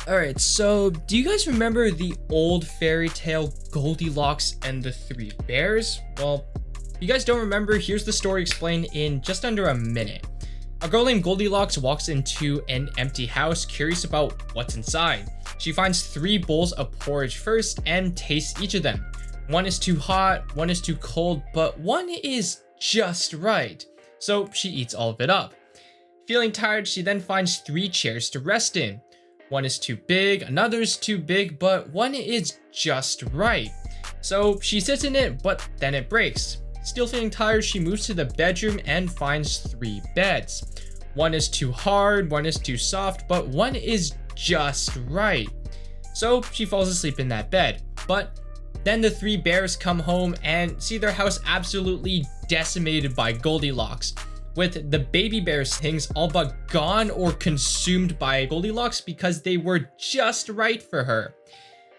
Alright, so do you guys remember the old fairy tale Goldilocks and the Three Bears? Well, if you guys don't remember, here's the story explained in just under a minute. A girl named Goldilocks walks into an empty house, curious about what's inside. She finds 3 bowls of porridge first and tastes each of them. One is too hot, one is too cold, but one is just right. So she eats all of it up. Feeling tired, she then finds 3 chairs to rest in. One is too big, another is too big, but one is just right. So she sits in it, but then it breaks. Still feeling tired, she moves to the bedroom and finds 3 beds. One is too hard, one is too soft, but one is just right. So she falls asleep in that bed. But then the 3 bears come home and see their house absolutely decimated by Goldilocks, with the baby bear's things all but gone or consumed by Goldilocks because they were just right for her.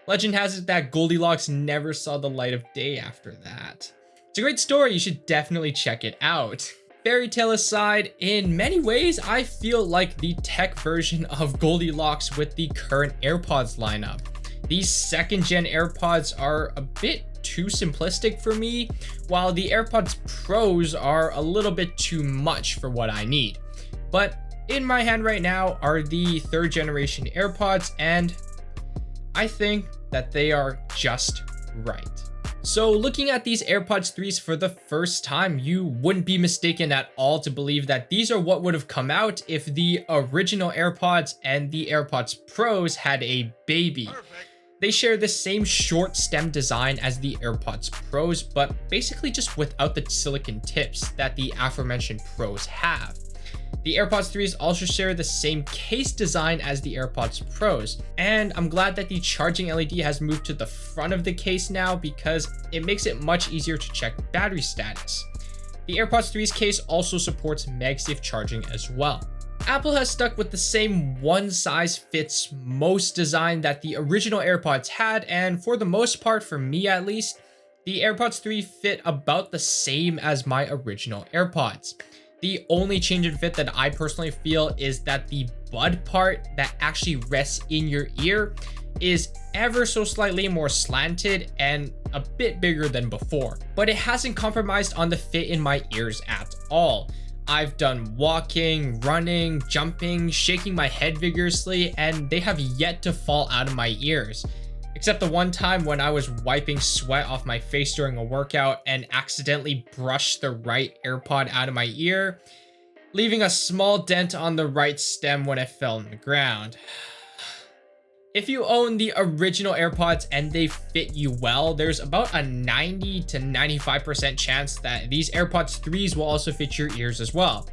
Legend has it that Goldilocks never saw the light of day after that. It's a great story, you should definitely check it out. Fairy tale aside, in many ways I feel like the tech version of Goldilocks with the current AirPods lineup. These 2nd gen AirPods are a bit too simplistic for me, while the AirPods Pros are a little bit too much for what I need. But in my hand right now are the 3rd generation AirPods, and I think that they are just right. So looking at these AirPods 3s for the first time, you wouldn't be mistaken at all to believe that these are what would have come out if the original AirPods and the AirPods Pros had a baby. Perfect. They share the same short stem design as the AirPods Pros, but basically just without the silicon tips that the aforementioned Pros have. The AirPods 3s also share the same case design as the AirPods Pros, and I'm glad that the charging LED has moved to the front of the case now because it makes it much easier to check battery status. The AirPods 3's case also supports MagSafe charging as well. Apple has stuck with the same one-size-fits-most design that the original AirPods had, and for the most part, for me at least, the AirPods 3 fit about the same as my original AirPods. The only change in fit that I personally feel is that the bud part that actually rests in your ear is ever so slightly more slanted and a bit bigger than before, but it hasn't compromised on the fit in my ears at all. I've done walking, running, jumping, shaking my head vigorously, and they have yet to fall out of my ears. Except the one time when I was wiping sweat off my face during a workout and accidentally brushed the right AirPod out of my ear, leaving a small dent on the right stem when it fell on the ground. If you own the original AirPods and they fit you well, there's about a 90 to 95% chance that these AirPods 3s will also fit your ears as well.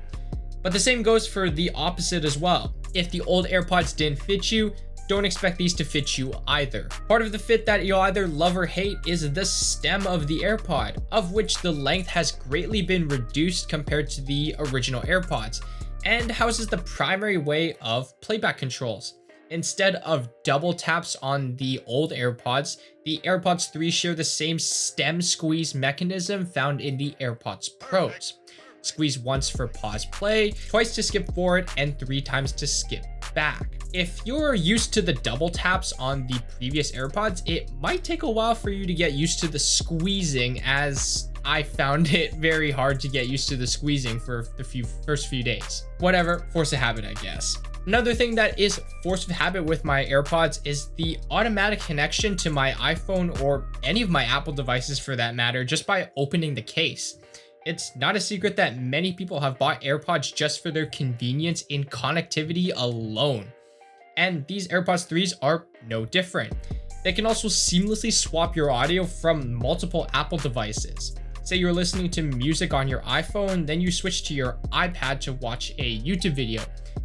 But the same goes for the opposite as well. If the old AirPods didn't fit you, don't expect these to fit you either. Part of the fit that you'll either love or hate is the stem of the AirPod, of which the length has greatly been reduced compared to the original AirPods, and houses the primary way of playback controls. Instead of double taps on the old AirPods, the AirPods 3 share the same stem squeeze mechanism found in the AirPods Pros. Squeeze once for pause play, twice to skip forward, and 3 times to skip back. If you're used to the double taps on the previous AirPods, it might take a while for you to get used to the squeezing, as I found it very hard to get used to the squeezing for the first few days. Whatever, force of habit, I guess. Another thing that is force of habit with my AirPods is the automatic connection to my iPhone or any of my Apple devices for that matter, just by opening the case. It's not a secret that many people have bought AirPods just for their convenience in connectivity alone. And these AirPods 3s are no different. They can also seamlessly swap your audio from multiple Apple devices. Say you're listening to music on your iPhone, then you switch to your iPad to watch a YouTube video.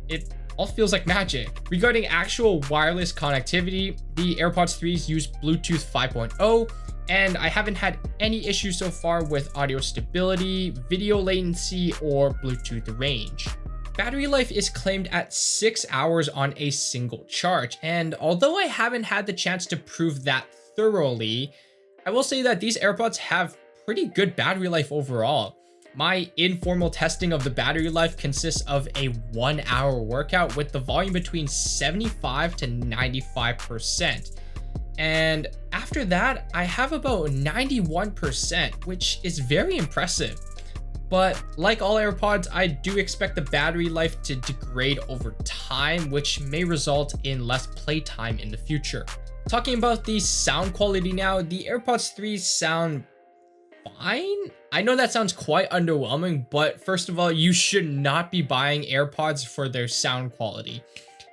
It all feels like magic. Regarding actual wireless connectivity, the AirPods 3s use Bluetooth 5.0, and I haven't had any issues so far with audio stability, video latency, or Bluetooth range. Battery life is claimed at 6 hours on a single charge, and although I haven't had the chance to prove that thoroughly, I will say that these AirPods have pretty good battery life overall. My informal testing of the battery life consists of a 1-hour workout with the volume between 75 to 95%. And after that, I have about 91%, which is very impressive. But like all AirPods, I do expect the battery life to degrade over time, which may result in less playtime in the future. Talking about the sound quality now, the AirPods 3 sound fine. I know that sounds quite underwhelming, but first of all, you should not be buying AirPods for their sound quality.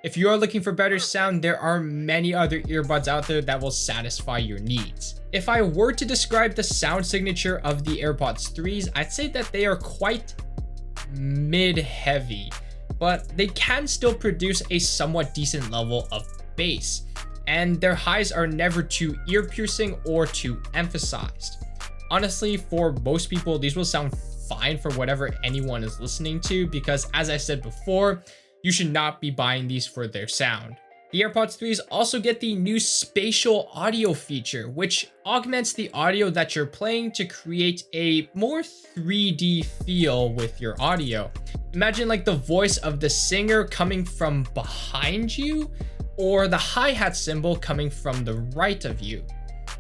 If you are looking for better sound, there are many other earbuds out there that will satisfy your needs. If I were to describe the sound signature of the AirPods 3s, I'd say that they are quite mid-heavy, but they can still produce a somewhat decent level of bass, and their highs are never too ear-piercing or too emphasized. Honestly, for most people, these will sound fine for whatever anyone is listening to, because as I said before, you should not be buying these for their sound. The AirPods 3s also get the new spatial audio feature, which augments the audio that you're playing to create a more 3D feel with your audio. Imagine like the voice of the singer coming from behind you, or the hi-hat cymbal coming from the right of you.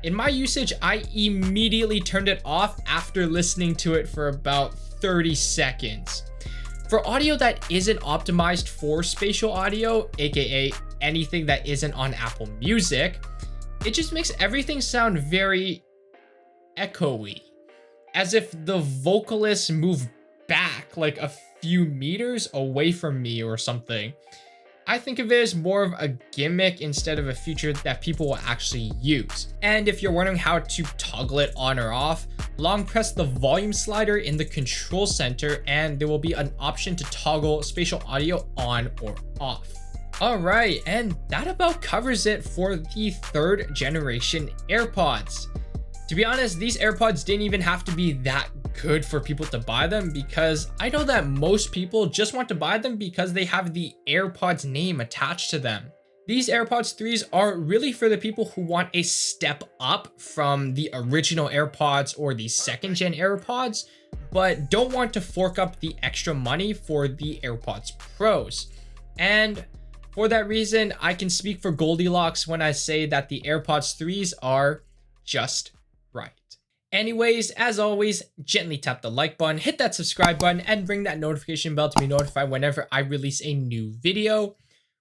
In my usage, I immediately turned it off after listening to it for about 30 seconds. For audio that isn't optimized for spatial audio, aka anything that isn't on Apple Music, it just makes everything sound very echoey, as if the vocalists move back like a few meters away from me or something. I think of it as more of a gimmick instead of a feature that people will actually use. And if you're wondering how to toggle it on or off, long press the volume slider in the control center and there will be an option to toggle spatial audio on or off. Alright, and that about covers it for the 3rd generation AirPods. To be honest, these AirPods didn't even have to be that good for people to buy them, because I know that most people just want to buy them because they have the AirPods name attached to them. These AirPods 3s are really for the people who want a step up from the original AirPods or the 2nd gen AirPods, but don't want to fork up the extra money for the AirPods Pros. And for that reason, I can speak for Goldilocks when I say that the AirPods 3s are just right. Anyways, as always, gently tap the like button, hit that subscribe button, and ring that notification bell to be notified whenever I release a new video.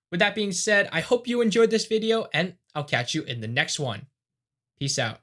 With that being said, I hope you enjoyed this video, and I'll catch you in the next one. Peace out.